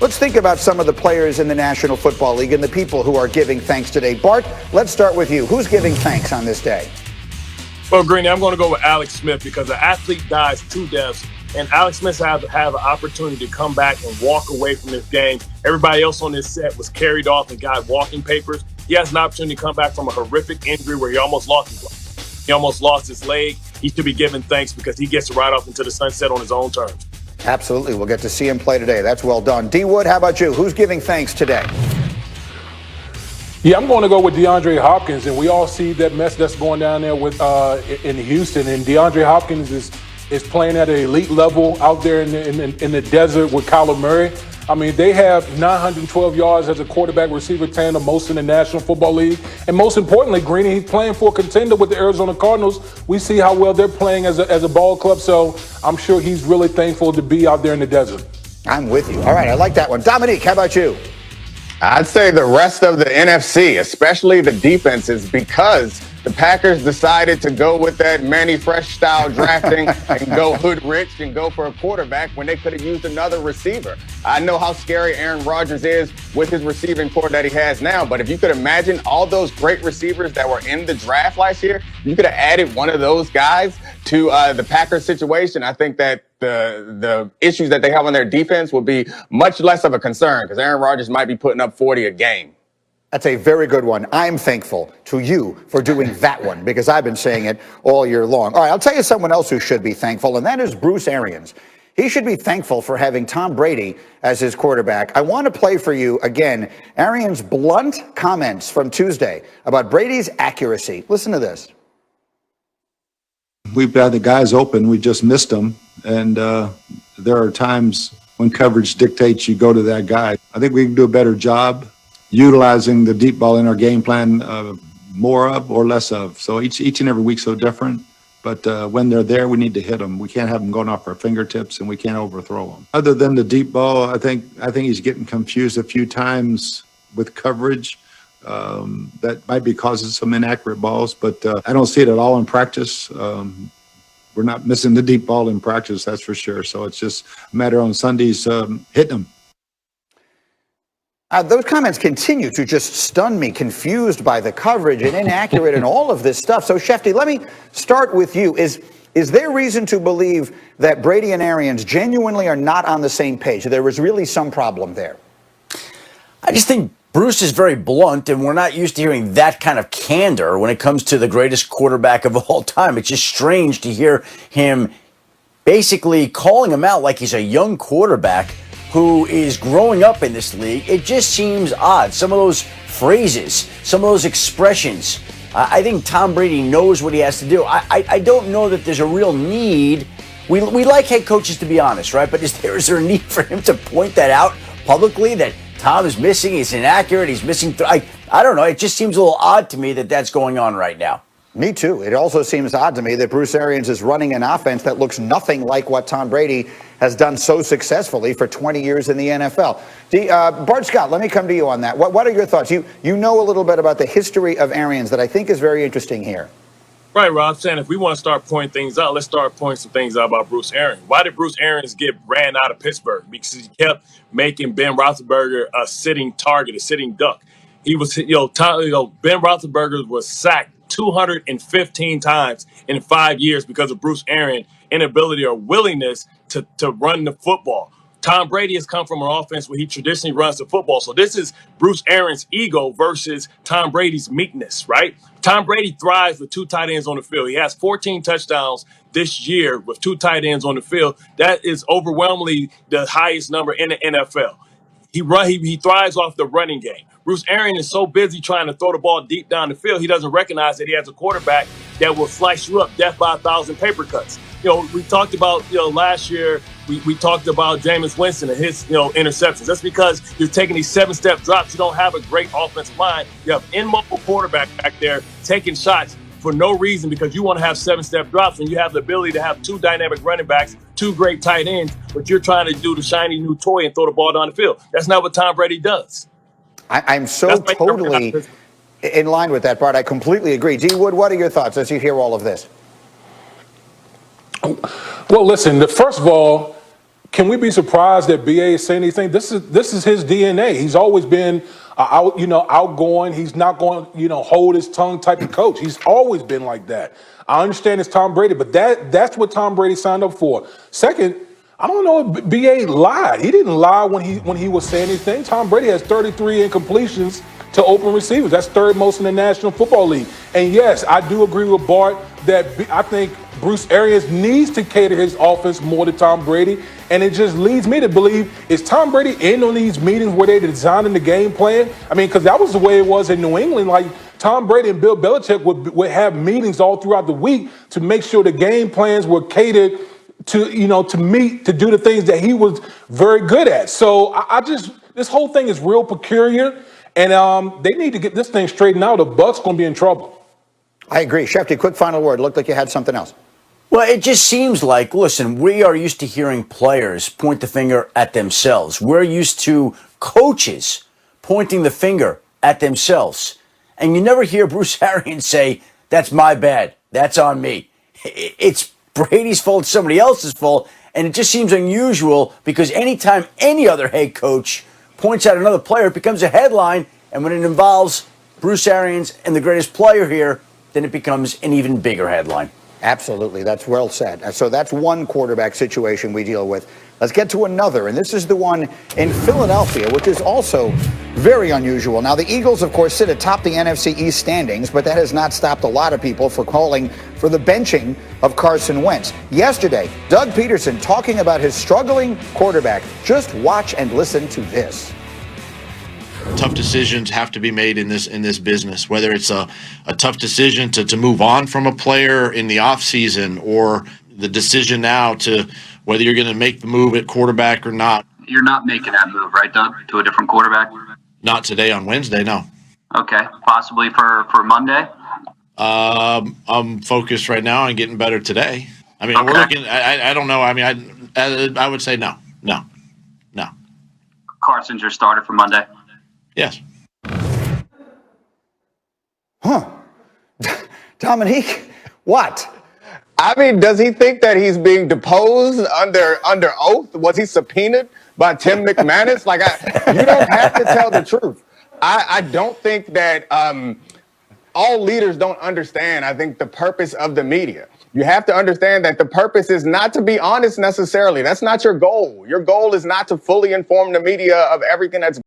Let's think about some of the players in the National Football League and the people who are giving thanks today. Bart, let's start with you. Who's giving thanks on this day? Well, Greeny, I'm going to go with Alex Smith because the athlete dies 2 deaths, and Alex Smith have an opportunity to come back and walk away from this game. Everybody else on this set was carried off and got walking papers. He has an opportunity to come back from a horrific injury where he almost lost his leg. He should be given thanks because he gets to ride off into the sunset on his own terms. Absolutely. We'll get to see him play today. That's well done. D. Wood, how about you? Who's giving thanks today? Yeah, I'm going to go with DeAndre Hopkins, and we all see that mess that's going down there with in Houston. And DeAndre Hopkins is playing at an elite level out there in the desert with Kyler Murray. I mean, they have 912 yards as a quarterback-receiver tandem, most in the National Football League. And most importantly, Greeny, he's playing for a contender with the Arizona Cardinals. We see how well they're playing as a ball club, so I'm sure he's really thankful to be out there in the desert. I'm with you. All right, I like that one. Dominique, how about you? I'd say the rest of the NFC, especially the defenses, because the Packers decided to go with that Manny Fresh style drafting and go hood rich and go for a quarterback when they could have used another receiver. I know how scary Aaron Rodgers is with his receiving core that he has now, but if you could imagine all those great receivers that were in the draft last year, you could have added one of those guys to the Packers situation. I think that the issues that they have on their defense will be much less of a concern because Aaron Rodgers might be putting up 40 a game. That's a very good one. I'm thankful to you for doing that one because I've been saying it all year long. All right, I'll tell you someone else who should be thankful, and that is Bruce Arians. He should be thankful for having Tom Brady as his quarterback. I want to play for you again Arians' blunt comments from Tuesday about Brady's accuracy. Listen to this. We've got the guys open. We just missed them. And there are times when coverage dictates you go to that guy. I think we can do a better job utilizing the deep ball in our game plan, more of or less of. So each and every week so different. But when they're there, we need to hit them. We can't have them going off our fingertips, and we can't overthrow them. Other than the deep ball, I think he's getting confused a few times with coverage. That might be causing some inaccurate balls, but I don't see it at all in practice. We're not missing the deep ball in practice, that's for sure. So it's just a matter on Sundays hitting them. Those comments continue to just stun me, confused by the coverage and inaccurate and all of this stuff. So, Schefter, let me start with you. Is there reason to believe that Brady and Arians genuinely are not on the same page? There was really some problem there. I just think Bruce is very blunt, and we're not used to hearing that kind of candor when it comes to the greatest quarterback of all time. It's just strange to hear him basically calling him out like he's a young quarterback who is growing up in this league. It just seems odd. Some of those phrases, some of those expressions. I think Tom Brady knows what he has to do. I don't know that there's a real need. We like head coaches to be honest, right? But is there a need for him to point that out publicly that Tom is missing, he's inaccurate, he's missing? I don't know. It just seems a little odd to me that that's going on right now. Me too. It also seems odd to me that Bruce Arians is running an offense that looks nothing like what Tom Brady has done so successfully for 20 years in the NFL. Bart Scott, let me come to you on that. What are your thoughts? You know a little bit about the history of Arians that I think is very interesting here. Right, Rob, saying if we want to start pointing things out, let's start pointing some things out about Bruce Arians. Why did Bruce Arians get ran out of Pittsburgh? Because he kept making Ben Roethlisberger a sitting target, a sitting duck. He was, Ben Roethlisberger was sacked 215 times in 5 years because of Bruce Arians' inability or willingness to run the football. Tom Brady has come from an offense where he traditionally runs the football. So this is Bruce Arians' ego versus Tom Brady's meekness, right? Tom Brady thrives with 2 tight ends on the field. He has 14 touchdowns this year with 2 tight ends on the field. That is overwhelmingly the highest number in the NFL. He thrives off the running game. Bruce Arians is so busy trying to throw the ball deep down the field, he doesn't recognize that he has a quarterback that will slice you up death by 1,000 paper cuts. We talked about, last year, we talked about Jameis Winston and his, interceptions. That's because you're taking these 7-step drops. You don't have a great offensive line. You have an immobile quarterback back there taking shots for no reason because you want to have 7-step drops when you have the ability to have 2 dynamic running backs, 2 great tight ends, but you're trying to do the shiny new toy and throw the ball down the field. That's not what Tom Brady does. I'm so totally in line with that, Bart. I completely agree. D. Wood, what are your thoughts as you hear all of this? Well, listen, first of all, can we be surprised that BA is saying anything? This is his DNA. He's always been outgoing. He's not going hold his tongue type of coach. He's always been like that. I understand it's Tom Brady, but that's what Tom Brady signed up for. Second, I don't know if BA lied. He didn't lie when he was saying anything. Tom Brady has 33 incompletions to open receivers. That's third most in the National Football League. And yes, I do agree with Bart that I think Bruce Arians needs to cater his offense more to Tom Brady. And it just leads me to believe, is Tom Brady in on these meetings where they're designing the game plan? I mean, because that was the way it was in New England. Like, Tom Brady and Bill Belichick would have meetings all throughout the week to make sure the game plans were catered to do the things that he was very good at. So this whole thing is real peculiar, and they need to get this thing straightened out. The Bucs going to be in trouble. I agree. Schefter, quick final word. Looked like you had something else. Well, it just seems like, listen, we are used to hearing players point the finger at themselves. We're used to coaches pointing the finger at themselves. And you never hear Bruce Arians say, that's my bad, that's on me. It's Brady's fault, it's somebody else's fault. And it just seems unusual because anytime any other head coach points at another player, it becomes a headline. And when it involves Bruce Arians and the greatest player here, then it becomes an even bigger headline. Absolutely. That's well said. So that's one quarterback situation we deal with. Let's get to another, and this is the one in Philadelphia, which is also very unusual. Now, the Eagles, of course, sit atop the NFC East standings, but that has not stopped a lot of people from calling for the benching of Carson Wentz. Yesterday, Doug Peterson talking about his struggling quarterback. Just watch and listen to this. Tough decisions have to be made in this business, whether it's a tough decision to move on from a player in the offseason, or the decision now to whether you're going to make the move at quarterback or not. You're not making that move, right, Doug, to a different quarterback? Not today on Wednesday, no. Okay, possibly for Monday? I'm focused right now on getting better today. I mean, okay. We're looking, I don't know. I mean, I would say no. Carson's your starter for Monday? Yes. Huh. Dominique, what? I mean, does he think that he's being deposed under oath? Was he subpoenaed by Tim McManus? Like, you don't have to tell the truth. I don't think that all leaders don't understand, I think, the purpose of the media. You have to understand that the purpose is not to be honest necessarily. That's not your goal. Your goal is not to fully inform the media of everything that's